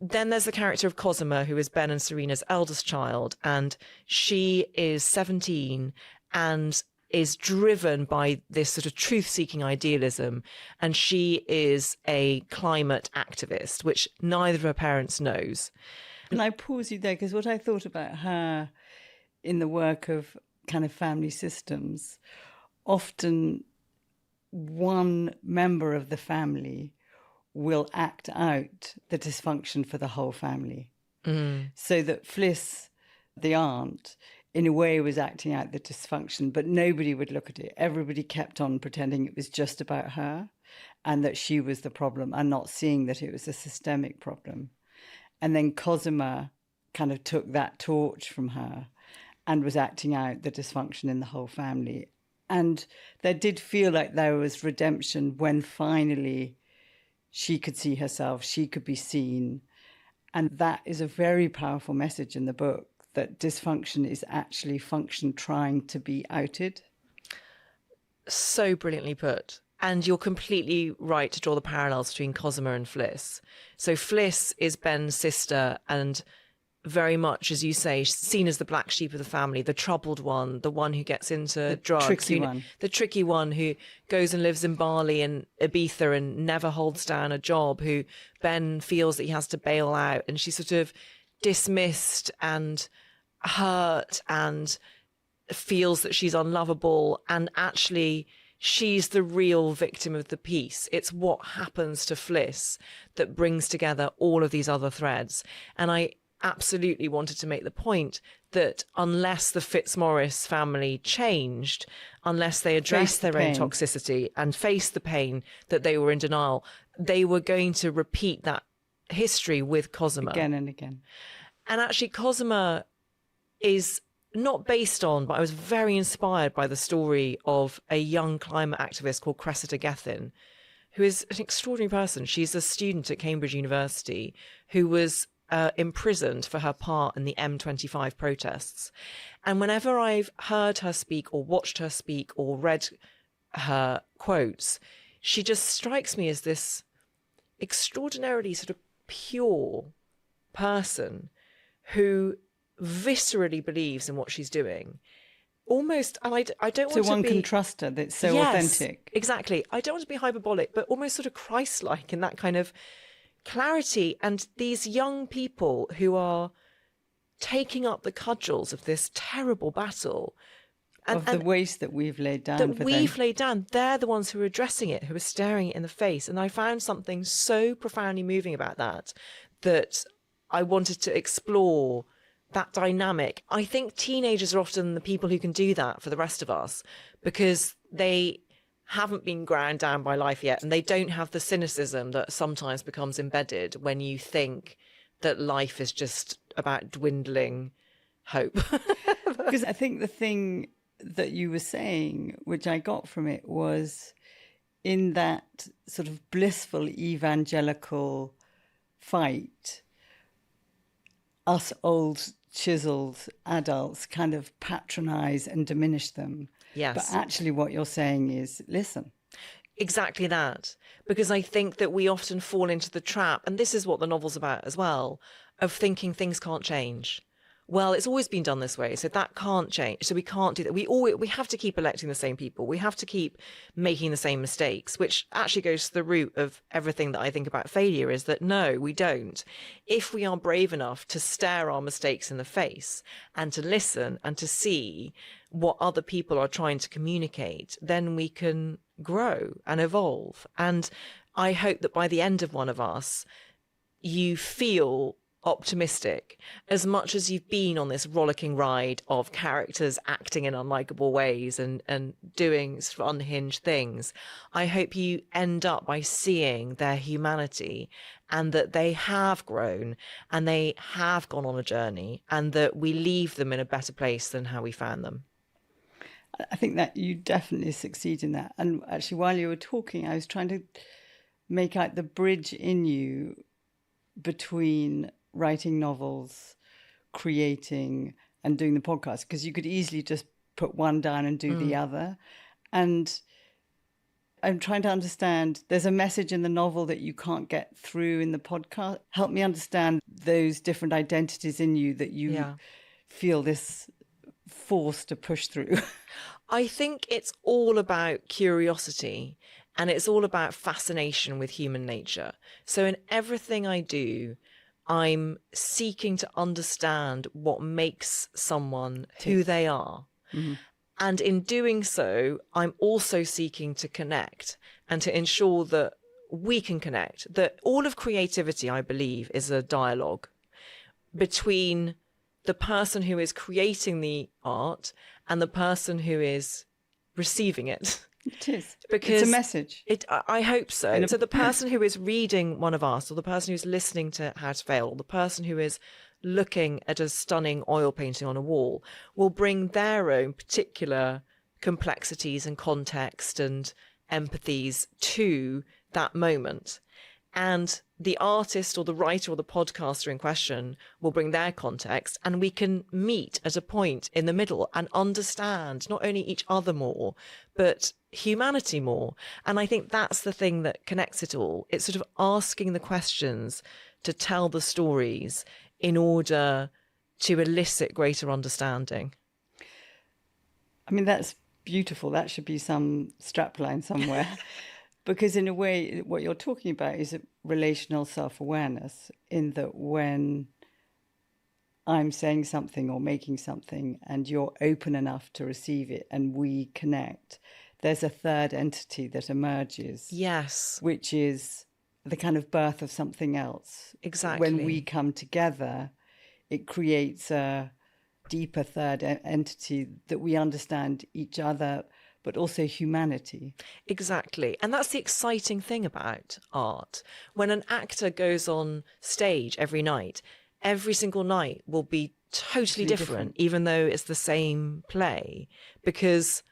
Then there's the character of Cosima, who is Ben and Serena's eldest child. And she is 17 and is driven by this sort of truth-seeking idealism. And she is a climate activist, which neither of her parents knows. And I pause you there, because what I thought about her in the work of kind of family systems, often one member of the family will act out the dysfunction for the whole family. So that Fliss, the aunt, in a way was acting out the dysfunction, but nobody would look at it. Everybody kept on pretending it was just about her and that she was the problem, and not seeing that it was a systemic problem. And then Cosima kind of took that torch from her and was acting out the dysfunction in the whole family. And there did feel like there was redemption when finally she could see herself, she could be seen. And that is a very powerful message in the book, that dysfunction is actually function trying to be outed. So brilliantly put. And you're completely right to draw the parallels between Cosima and Fliss. So Fliss is Ben's sister, and very much, as you say, seen as the black sheep of the family, the troubled one, the one who gets into drugs. The tricky one who goes and lives in Bali and Ibiza and never holds down a job, who Ben feels that he has to bail out. And she's sort of dismissed and hurt and feels that she's unlovable. And actually, she's the real victim of the piece. It's what happens to Fliss that brings together all of these other threads. And I absolutely wanted to make the point that unless the Fitzmaurice family changed, unless they addressed their own toxicity and faced the pain that they were in denial, they were going to repeat that history with Cosima. Again and again. And actually, Cosima is not based on, but I was very inspired by the story of a young climate activist called Cressida Gethin, who is an extraordinary person. She's a student at Cambridge University who was imprisoned for her part in the M25 protests. And whenever I've heard her speak or watched her speak or read her quotes, she just strikes me as this extraordinarily sort of pure person who viscerally believes in what she's doing. Almost, and I don't want to be... So one can trust her, that's so yes, authentic. Exactly. I don't want to be hyperbolic, but almost sort of Christ-like in that kind of clarity. And these young people who are taking up the cudgels of this terrible battle... And the waste that we've laid down for them. laid down, they're the ones who are addressing it, who are staring it in the face. And I found something so profoundly moving about that I wanted to explore that dynamic. I think teenagers are often the people who can do that for the rest of us, because they haven't been ground down by life yet, and they don't have the cynicism that sometimes becomes embedded when you think that life is just about dwindling hope. Because I think the thing that you were saying, which I got from it, was in that sort of blissful evangelical fight, us old chiseled adults kind of patronize and diminish them. Yes. But actually what you're saying is, listen. Exactly that. Because I think that we often fall into the trap, and this is what the novel's about as well, of thinking things can't change. Well, it's always been done this way, so that can't change. So we can't do that. We have to keep electing the same people. We have to keep making the same mistakes, which actually goes to the root of everything that I think about failure, is that no, we don't. If we are brave enough to stare our mistakes in the face and to listen and to see what other people are trying to communicate, then we can grow and evolve. And I hope that by the end of One of Us, you feel optimistic as much as you've been on this rollicking ride of characters acting in unlikable ways and doing sort of unhinged things. I hope you end up by seeing their humanity, and that they have grown and they have gone on a journey, and that we leave them in a better place than how we found them. I think that you definitely succeed in that. And actually, while you were talking, I was trying to make out the bridge in you between writing novels, creating, and doing the podcast, because you could easily just put one down and do the other. And I'm trying to understand, there's a message in the novel that you can't get through in the podcast. Help me understand those different identities in you that you feel this force to push through. I think it's all about curiosity, and it's all about fascination with human nature. So in everything I do, I'm seeking to understand what makes someone who they are. Mm-hmm. And in doing so, I'm also seeking to connect and to ensure that we can connect. That all of creativity, I believe, is a dialogue between the person who is creating the art and the person who is receiving it. It is. Because it's a message. I hope so. So the person who is reading One of Us, or the person who's listening to How to Fail, or the person who is looking at a stunning oil painting on a wall, will bring their own particular complexities and context and empathies to that moment. And the artist or the writer or the podcaster in question will bring their context, and we can meet at a point in the middle and understand not only each other more, but humanity more. And I think that's the thing that connects it all. It's sort of asking the questions to tell the stories in order to elicit greater understanding. I mean, that's beautiful. That should be some strapline somewhere. Because in a way, what you're talking about is a relational self-awareness, in that when I'm saying something or making something and you're open enough to receive it and we connect, there's a third entity that emerges. Yes. Which is the kind of birth of something else. Exactly. When we come together, it creates a deeper third entity that we understand each other, but also humanity. Exactly. And that's the exciting thing about art. When an actor goes on stage every night, every single night will be totally different, even though it's the same play. Because,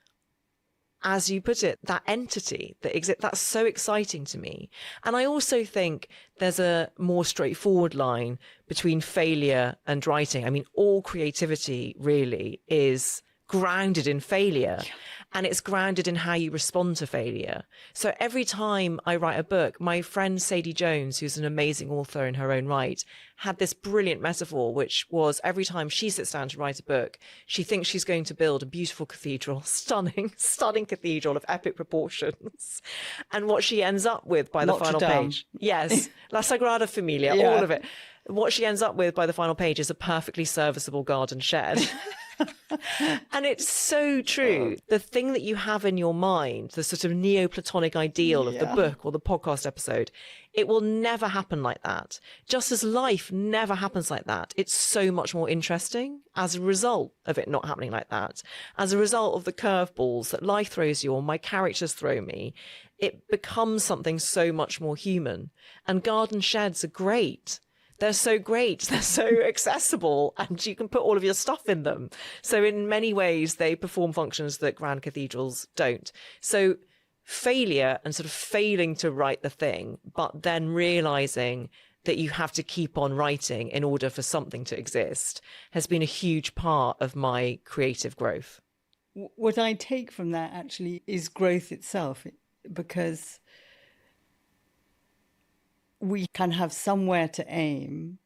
as you put it, that entity that exists, that's so exciting to me. And I also think there's a more straightforward line between failure and writing. I mean, all creativity really is grounded in failure, and it's grounded in how you respond to failure. So every time I write a book, my friend Sadie Jones, who's an amazing author in her own right, had this brilliant metaphor, which was every time she sits down to write a book, she thinks she's going to build a beautiful cathedral, stunning cathedral of epic proportions. And what she ends up with by the final page, yes, La Sagrada Familia, all of it. What she ends up with by the final page is a perfectly serviceable garden shed. And it's so true. The thing that you have in your mind, the sort of Neoplatonic ideal of the book or the podcast episode, it will never happen like that. Just as life never happens like that. It's so much more interesting as a result of it not happening like that. As a result of the curveballs that life throws you or my characters throw me, it becomes something so much more human. And garden sheds are great. They're so great. They're so accessible, and you can put all of your stuff in them. So in many ways, they perform functions that grand cathedrals don't. So failure and sort of failing to write the thing, but then realizing that you have to keep on writing in order for something to exist has been a huge part of my creative growth. What I take from that actually is growth itself, because we can have somewhere to aim,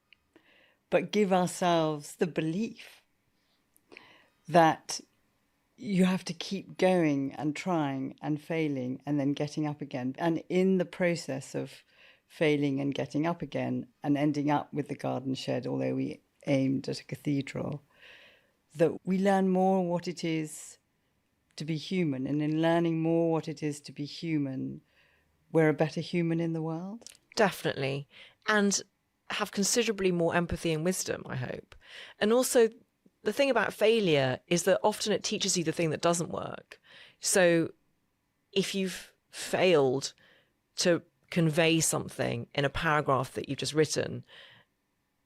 but give ourselves the belief that you have to keep going and trying and failing and then getting up again. And in the process of failing and getting up again and ending up with the garden shed, although we aimed at a cathedral, that we learn more what it is to be human. And in learning more what it is to be human, we're a better human in the world. Definitely. And have considerably more empathy and wisdom, I hope. And also, the thing about failure is that often it teaches you the thing that doesn't work. So if you've failed to convey something in a paragraph that you've just written,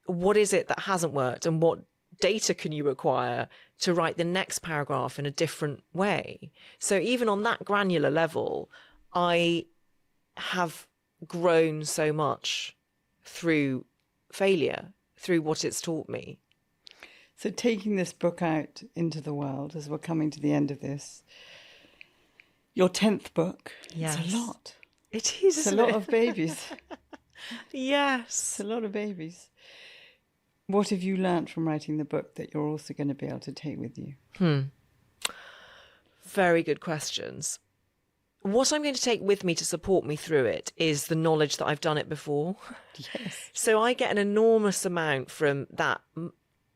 what is it that hasn't worked, and what data can you acquire to write the next paragraph in a different way? So even on that granular level, I have grown so much through failure, through what it's taught me. So taking this book out into the world, as we're coming to the end of this, your 10th book, yes. It's a lot. It is. It's a lot of babies. Yes. It's a lot of babies. What have you learnt from writing the book that you're also going to be able to take with you? Very good questions. What I'm going to take with me to support me through it is the knowledge that I've done it before. Yes. So I get an enormous amount from that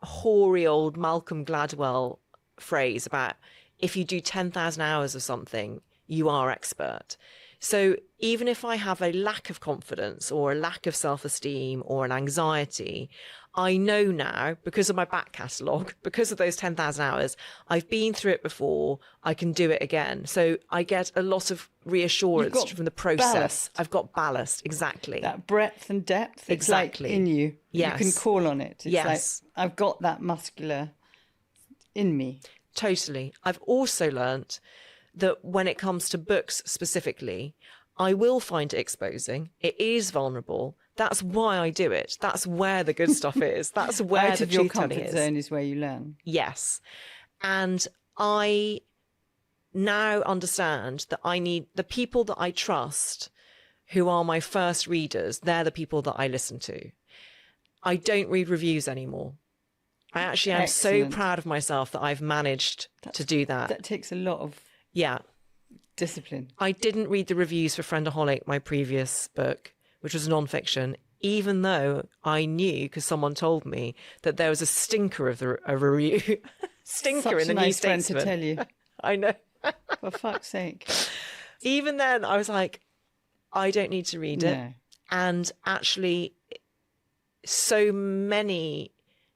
hoary old Malcolm Gladwell phrase about if you do 10,000 hours of something, you are expert. So even if I have a lack of confidence or a lack of self-esteem or an anxiety, I know now, because of my back catalogue, because of those 10,000 hours, I've been through it before, I can do it again. So I get a lot of reassurance from the process. Ballast. I've got ballast, exactly. That breadth and depth, it's like in you. Yes. You can call on it. It's yes. like, I've got that muscular in me. Totally. I've also learnt that when it comes to books specifically, I will find it exposing. It is vulnerable. That's why I do it. That's where the good stuff is. That's where Out the of your truth-telling comfort zone is where you learn. Yes. And I now understand that I need the people that I trust, who are my first readers, they're the people that I listen to. I don't read reviews anymore. I actually am so proud of myself that I've managed to do that. That takes a lot of discipline. I didn't read the reviews for Friendaholic, my previous book, which was non-fiction, even though I knew, because someone told me, that there was a stinker of a review. Stinker in the New Statesman. Such a nice friend to tell you. I know. For fuck's sake. Even then, I was like, I don't need to read it. And actually, so many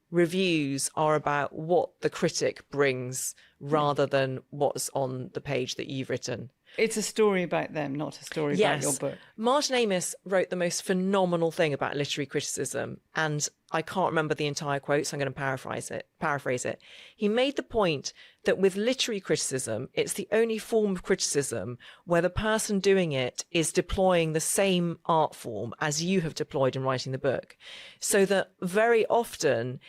reviews are about what the critic brings rather than what's on the page that you've written. It's a story about them, not a story about your book. Martin Amis wrote the most phenomenal thing about literary criticism, and I can't remember the entire quote, so I'm going to paraphrase it. He made the point that with literary criticism, it's the only form of criticism where the person doing it is deploying the same art form as you have deployed in writing the book. So that very often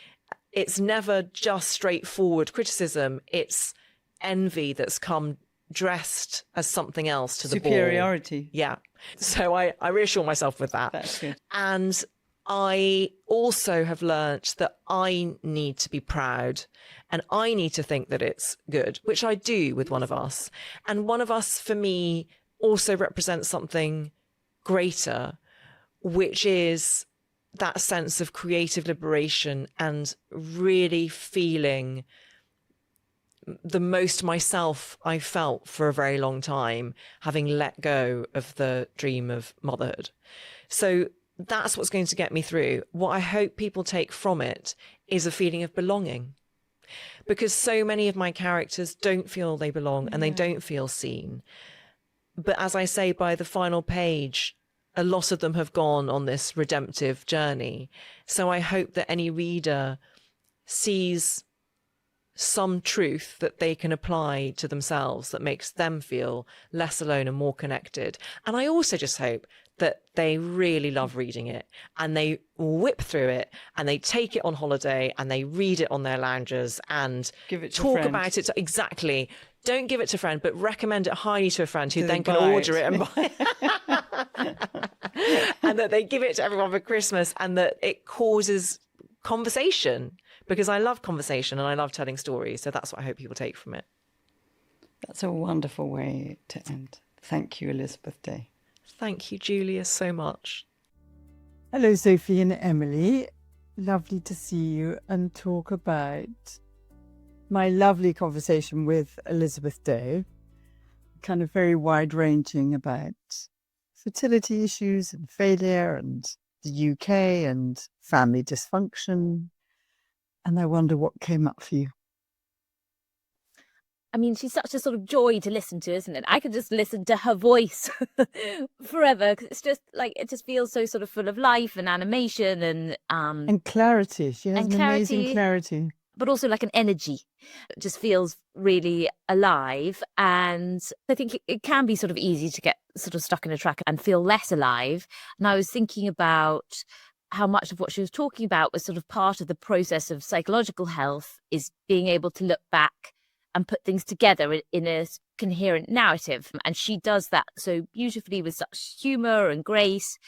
it's never just straightforward criticism. It's envy that's come dressed as something else to the ball. Superiority. Yeah. So I reassure myself with that. That's good. And I also have learnt that I need to be proud and I need to think that it's good, which I do with One of Us. And One of Us, for me, also represents something greater, which is that sense of creative liberation and really feeling the most myself I felt for a very long time, having let go of the dream of motherhood. So that's what's going to get me through. What I hope people take from it is a feeling of belonging, because so many of my characters don't feel they belong and they don't feel seen. But as I say, by the final page, a lot of them have gone on this redemptive journey. So I hope that any reader sees some truth that they can apply to themselves that makes them feel less alone and more connected. And I also just hope that they really love reading it and they whip through it and they take it on holiday and they read it on their lounges and Give it to a talk friend. about it. Exactly. Don't give it to a friend, but recommend it highly to a friend who Do then they can buy order it? it and buy it. And that they give it to everyone for Christmas and that it causes conversation, because I love conversation and I love telling stories. So that's what I hope people take from it. That's a wonderful way to end. Thank you, Elizabeth Day. Thank you, Julia, so much. Hello, Sophie and Emily. Lovely to see you and talk about my lovely conversation with Elizabeth Day, kind of very wide-ranging about fertility issues and failure and the UK and family dysfunction. And I wonder what came up for you. I mean, she's such a sort of joy to listen to, isn't it? I could just listen to her voice forever, 'cause it's just like, it just feels so sort of full of life and animation And clarity. She has and an amazing clarity. but also like an energy. It just feels really alive. And I think it can be sort of easy to get sort of stuck in a track and feel less alive. And I was thinking about how much of what she was talking about was sort of part of the process of psychological health, is being able to look back and put things together in a coherent narrative. And she does that so beautifully with such humor and grace.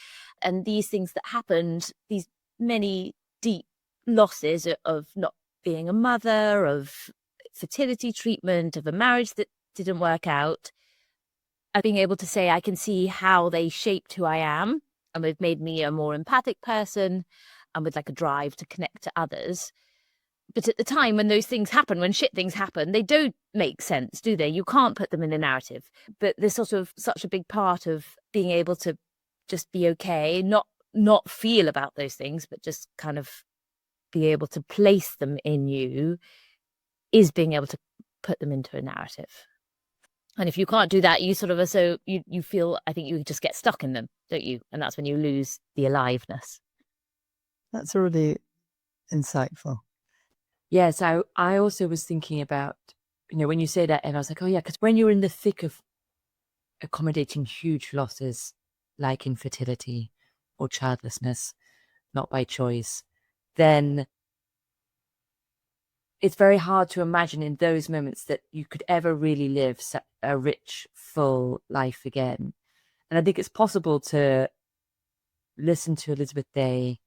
And these things that happened, these many deep losses of not being a mother, of fertility treatment, of a marriage that didn't work out, and being able to say, I can see how they shaped who I am, and they've made me a more empathic person and with like a drive to connect to others. But at the time when those things happen, when shit things happen, they don't make sense, do they? You can't put them in a narrative. But there's sort of such a big part of being able to just be okay, not feel about those things, but just kind of be able to place them in you, is being able to put them into a narrative. And if you can't do that, you sort of are so you feel, I think you just get stuck in them, don't you? And that's when you lose the aliveness. That's really insightful. Yeah, so I also was thinking about, when you say that, and I was like, oh yeah, because when you're in the thick of accommodating huge losses like infertility or childlessness, not by choice, then it's very hard to imagine in those moments that you could ever really live a rich, full life again. And I think it's possible to listen to Elizabeth Day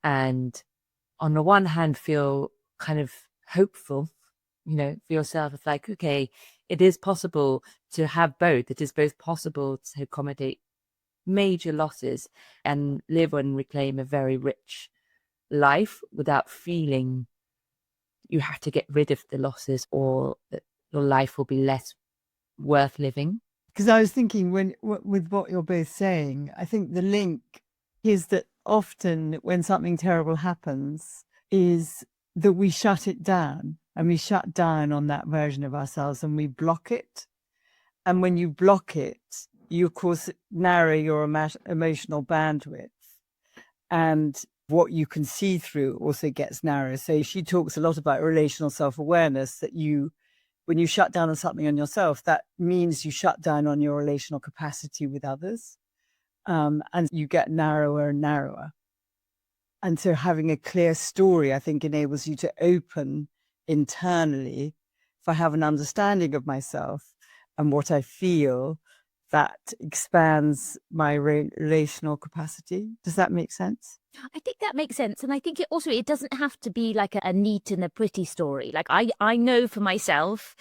and on the one hand feel kind of hopeful, for yourself. It's like, okay, it is possible to have both. It is both possible to accommodate major losses and live and reclaim a very rich life without feeling you have to get rid of the losses or that your life will be less worth living. Because I was thinking, with what you're both saying, I think the link is that often when something terrible happens is that we shut it down, and we shut down on that version of ourselves and we block it. And when you block it, you of course narrow your emotional bandwidth, and what you can see through also gets narrow. So she talks a lot about relational self-awareness, that when you shut down on something on yourself, that means you shut down on your relational capacity with others, and you get narrower and narrower. And so having a clear story, I think, enables you to open internally if I have an understanding of myself and what I feel, that expands my relational capacity. Does that make sense? I think that makes sense. And I think it doesn't have to be like a neat and a pretty story. Like I know for myself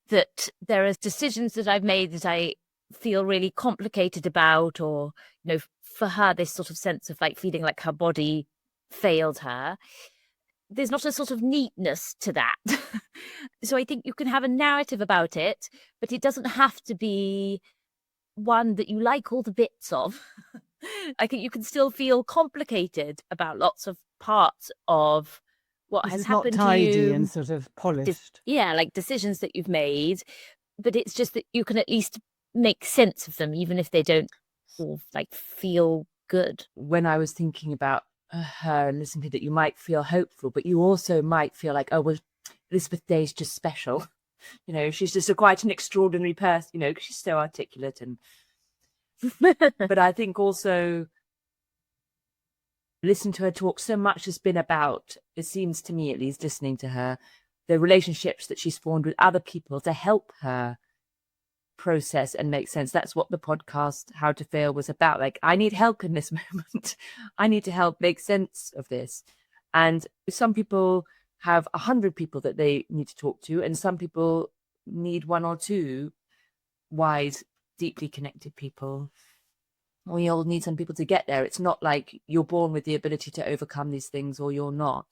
that there are decisions that I've made that I feel really complicated about, or, for her, this sort of sense of like feeling like her body failed her. There's not a sort of neatness to that. So I think you can have a narrative about it, but it doesn't have to be one that you like all the bits of. I think you can still feel complicated about lots of parts of what has happened not tidy to you. And sort of polished. Like decisions that you've made, but it's just that you can at least make sense of them, even if they don't all like feel good. When I was thinking about her and listening to that, you might feel hopeful, but you also might feel like, oh, well, Elizabeth Day is just special. She's just quite an extraordinary person, because she's so articulate. And but I think also listen to her talk, so much has been about, it seems to me at least, listening to her, the relationships that she's formed with other people to help her process and make sense. That's what the podcast How to Fail was about. Like, I need help in this moment. I need to help make sense of this. And some people have 100 people that they need to talk to, and some people need 1 or 2 wise, deeply connected people. We all need some people to get there. It's not like you're born with the ability to overcome these things or you're not.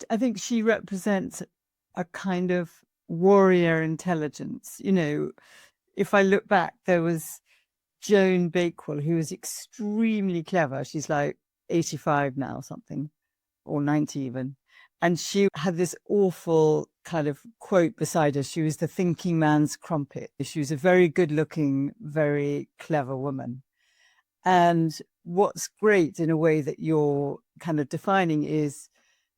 I think she represents a kind of warrior intelligence. If I look back, there was Joan Bakewell, who was extremely clever. She's like 85 now, something, or 90 even. And she had this awful kind of quote beside her. She was the thinking man's crumpet. She was a very good looking, very clever woman. And what's great in a way that you're kind of defining is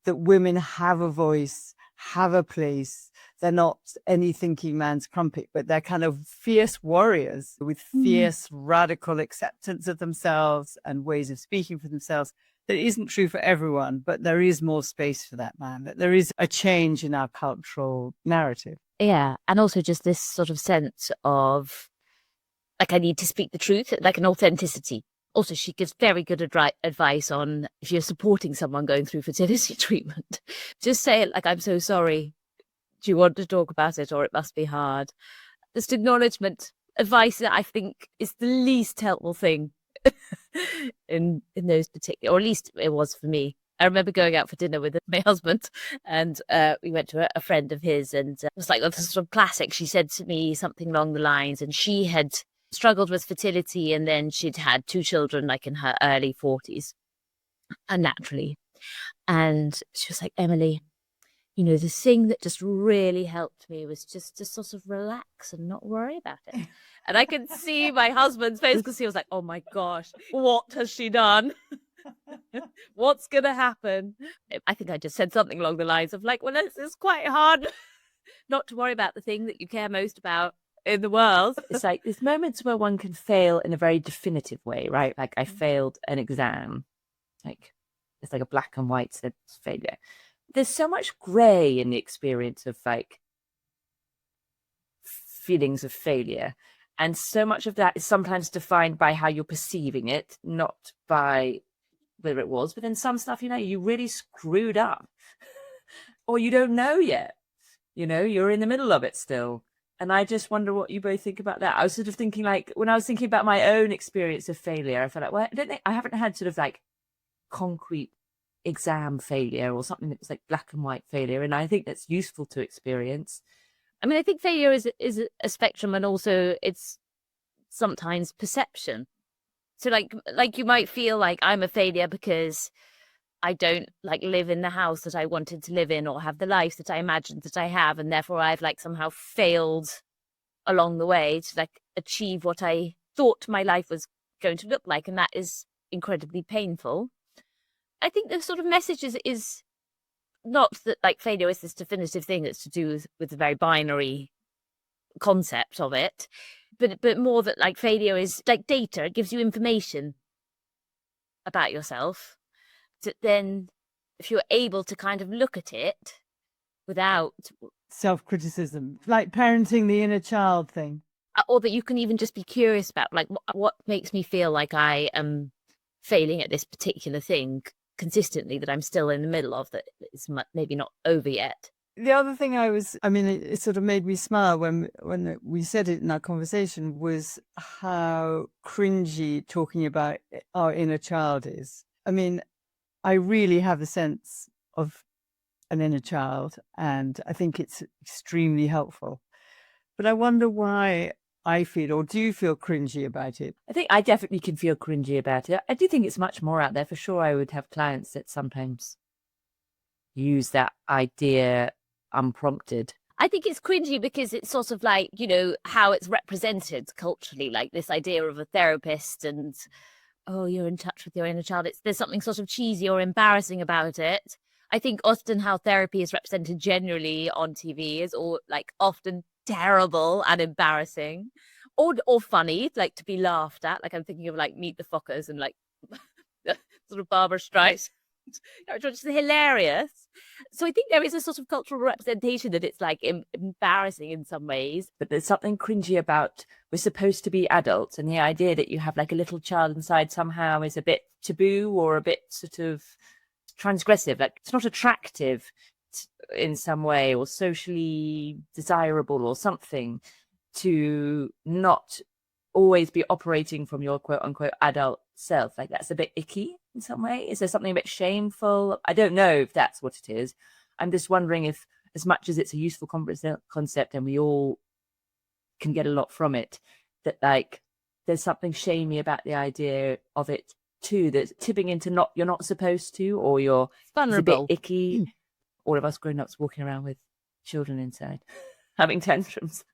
that women have a voice, have a place. They're not any thinking man's crumpet, but they're kind of fierce warriors with fierce, radical acceptance of themselves and ways of speaking for themselves. That isn't true for everyone, but there is more space for that man, that there is a change in our cultural narrative. Yeah. And also just this sort of sense of, like, I need to speak the truth, like an authenticity. Also, she gives very good advice on if you're supporting someone going through fertility treatment, just say it like, I'm so sorry. Do you want to talk about it, or it must be hard? Just acknowledgement, advice that I think is the least helpful thing in those particular, or at least it was for me. I remember going out for dinner with my husband, and we went to a friend of his, and it was like the sort of classic. She said to me something along the lines, and she had struggled with fertility, and then she'd had 2 children, like in her early 40s, unnaturally. And she was like, Emily, the thing that just really helped me was just to sort of relax and not worry about it. And I could see my husband's face, because he was like, oh my gosh, what has she done? What's going to happen? I think I just said something along the lines of like, well, it's quite hard not to worry about the thing that you care most about in the world. It's like there's moments where one can fail in a very definitive way, right? Like I failed an exam. Like it's like a black and white failure. There's so much gray in the experience of like feelings of failure. And so much of that is sometimes defined by how you're perceiving it, not by whether it was. But then some stuff, you really screwed up or you don't know yet. You're in the middle of it still. And I just wonder what you both think about that. I was sort of thinking like, when I was thinking about my own experience of failure, I felt like, well, I haven't had sort of like concrete exam failure or something that was like black and white failure. And I think that's useful to experience. I mean, I think failure is a spectrum, and also it's sometimes perception. So like you might feel like I'm a failure because I don't like live in the house that I wanted to live in, or have the life that I imagined that I have, and therefore I've like somehow failed along the way to like achieve what I thought my life was going to look like, and that is incredibly painful. I think the sort of message is not that like failure is this definitive thing that's to do with the very binary concept of it, but more that like failure is like data. It gives you information about yourself that then, if you're able to kind of look at it without, self-criticism, like parenting the inner child thing. or that you can even just be curious about, like, what makes me feel like I am failing at this particular thing consistently, that I'm still in the middle of, that it's maybe not over yet. The other thing it sort of made me smile when we said it in our conversation, was how cringy talking about our inner child is. I mean, I really have a sense of an inner child, and I think it's extremely helpful. But I wonder why I feel, or do you feel, cringy about it? I think I definitely can feel cringy about it. I do think it's much more out there. For sure, I would have clients that sometimes use that idea unprompted. I think it's cringy because it's sort of like, you know, how it's represented culturally, like this idea of a therapist and, oh, you're in touch with your inner child. There's something sort of cheesy or embarrassing about it. I think often how therapy is represented generally on TV is all like often terrible and embarrassing, or funny, like to be laughed at. Like I'm thinking of like Meet the Fockers and like sort of Barbara Streisand. Just hilarious. So I think there is a sort of cultural representation that it's like embarrassing in some ways. But there's something cringy about, we're supposed to be adults, and the idea that you have like a little child inside somehow is a bit taboo or a bit sort of transgressive. Like it's not attractive in some way, or socially desirable or something, to not always be operating from your quote unquote adult self. Like that's a bit icky in some way. Is there something a bit shameful? I don't know if that's what it is. I'm just wondering if, as much as it's a useful concept and we all can get a lot from it, that like there's something shamey about the idea of it too, that's tipping into you're not supposed to, or you're vulnerable. It's a bit icky. All of us grown-ups walking around with children inside having tantrums.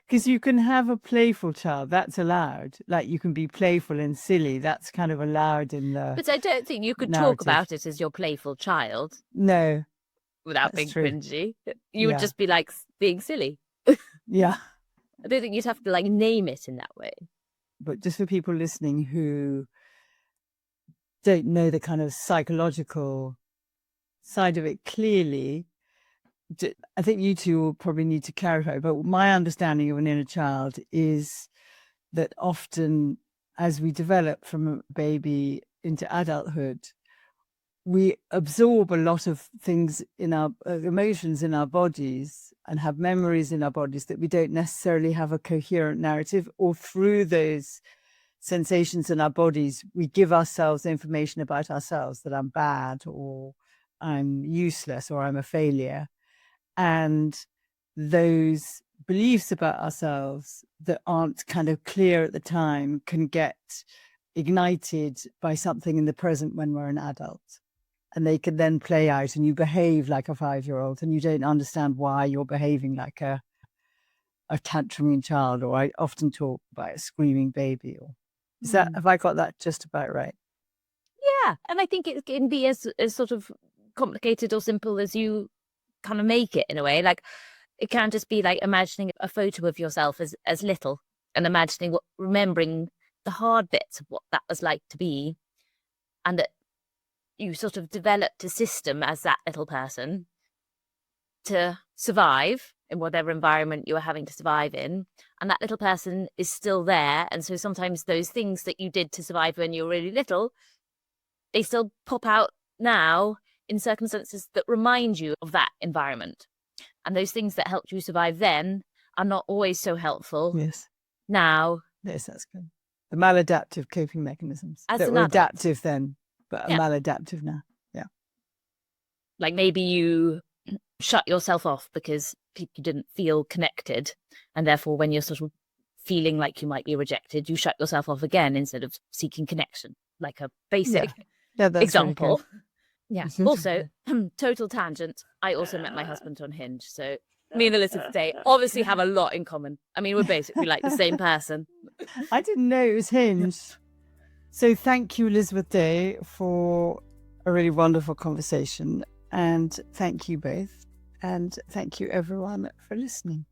Because you can have a playful child, that's allowed. Like you can be playful and silly, that's kind of allowed in the But I don't think you could talk narrative. about it as your playful child No, without that's being true. cringy. You would Yeah. just be like being silly. Yeah. I don't think you'd have to like name it in that way. But just for people listening who don't know the kind of psychological side of it clearly, I think you two will probably need to clarify. But my understanding of an inner child is that often as we develop from a baby into adulthood, we absorb a lot of things in our emotions in our bodies and have memories in our bodies that we don't necessarily have a coherent narrative, or through those sensations in our bodies, we give ourselves information about ourselves, that I'm bad, or I'm useless, or I'm a failure. And those beliefs about ourselves that aren't kind of clear at the time can get ignited by something in the present when we're an adult. And they can then play out, and you behave like a 5-year-old, and you don't understand why you're behaving like a tantruming child. Or I often talk about a screaming baby. Or have I got that just about right? Yeah, and I think it can be as sort of complicated or simple as you kind of make it in a way. Like it can just be like imagining a photo of yourself as little, and remembering the hard bits of what that was like to be, and that you sort of developed a system as that little person to survive in whatever environment you were having to survive in. And that little person is still there. And so sometimes those things that you did to survive when you were really little, they still pop out now in circumstances that remind you of that environment. And those things that helped you survive then are not always so helpful now. Yes, that's good. The maladaptive coping mechanisms As that an were adult. adaptive then, but are maladaptive now. Yeah. Like maybe you shut yourself off because you didn't feel connected, and therefore when you're sort of feeling like you might be rejected, you shut yourself off again instead of seeking connection, like a basic That's example. Really Yeah. Also, total tangent, I also met my husband on Hinge, so me and Elizabeth Day obviously have a lot in common. I mean, we're basically like the same person. I didn't know it was Hinge. So thank you, Elizabeth Day, for a really wonderful conversation. And thank you both. And thank you, everyone, for listening.